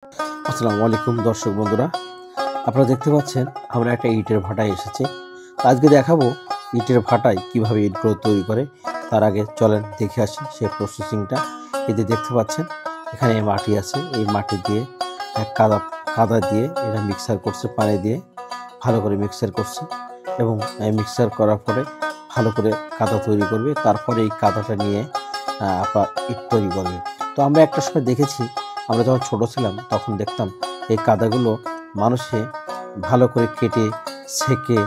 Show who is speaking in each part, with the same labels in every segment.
Speaker 1: আসসালামু আলাইকুম দর্শক বন্ধুরা, আপনারা দেখতে পাচ্ছেন আমরা একটা ইটের ভাটায় এসেছি। আজকে দেখাবো ইটের ভাটায় কিভাবে ইটগুলো তৈরি করে। তার আগে চলেন দেখে আসি সেই প্রসেসিংটা। এই যে দেখতে পাচ্ছেন এখানে মাটি আছে, এই মাটি দিয়ে কাদা দিয়ে এটা মিক্সার করছে, পানি দিয়ে ভালো করে মিক্সার করছে এবং মিক্সার করার পরে ভালো করে কাদা তৈরি করবে। তারপরে এই কাদাটা নিয়ে আপনার ইট তৈরি করবে। তো আমরা একটা সময় দেখেছি, আমরা যখন ছোট ছিলাম তখন দেখতাম এই কাদাগুলো মানুষে ভালো করে কেটে ছেঁকে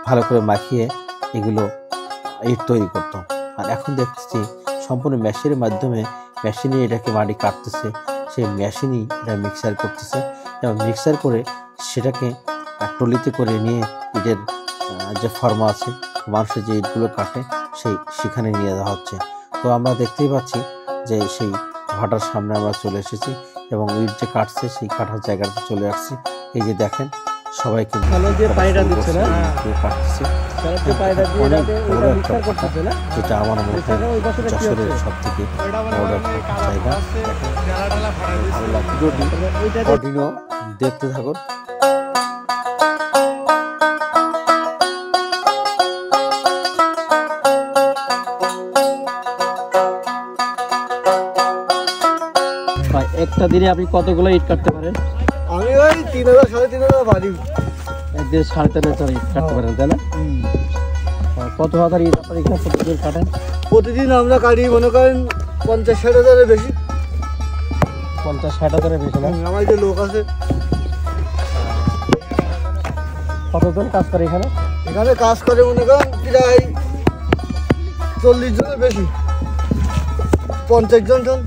Speaker 1: ভালো করে মাখিয়ে এগুলো ইট তৈরি করতো। আর এখন দেখতেছি সম্পূর্ণ মেশিনের মাধ্যমে, মেশিনে এটাকে মাটি কাটতেছে, সেই মেশিনই এটা মিক্সার করতেছে এবং মিক্সার করে সেটাকে টলিতে করে নিয়ে ইটের যে ফর্মা আছে, মানুষের যে ইটগুলো কাটে সেখানে নিয়ে যাওয়া হচ্ছে। তো আমরা দেখতেই পাচ্ছি যে সেই ভাটার সামনে আমরা চলে এসেছি এবং ইট যে কাটছে সেই কাটার জায়গাতে চলে আসছি। এই যে দেখেন সবাই কিন্তু কাটতেছে, যেটা আমার মনে হয় যশোরের সব থেকে বড় একটা জায়গা। কন্টিনিউ দেখতে থাকুন।
Speaker 2: একটা দিনে আপনি কতগুলো ইট কাটতে পারেন?
Speaker 3: আমি ওই 3000 3.5 বাড়ি
Speaker 2: একদিন 3.5 ইট কাটতে পারেন, তাই না? কত হাজার ইট আপনার এখানে প্রতিদিন কাটেন?
Speaker 3: প্রতিদিন আমরা কাটি মনে করেন 50-60 হাজারের বেশি।
Speaker 2: 50-60 হাজারের বেশি না?
Speaker 3: আমার যে লোক আছে।
Speaker 2: কতজন কাজ করে এখানে?
Speaker 3: এখানে কাজ করে মনে করেন প্রায় 40 জনের বেশি, 50 জন।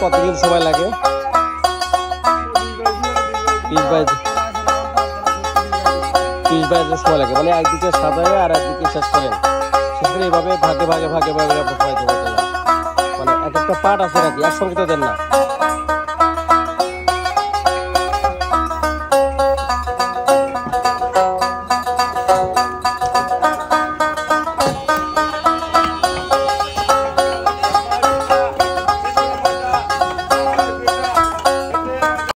Speaker 2: কতদিন সময় লাগে? 20-22 সময় লাগে, মানে একদিকে সাজায় আর একদিকে শেষ করেন। সেক্ষেত্রে এইভাবে ভাগে ভাগে মানে এক একটা পার্ট আছে নাকি একসঙ্গে তো দেন না?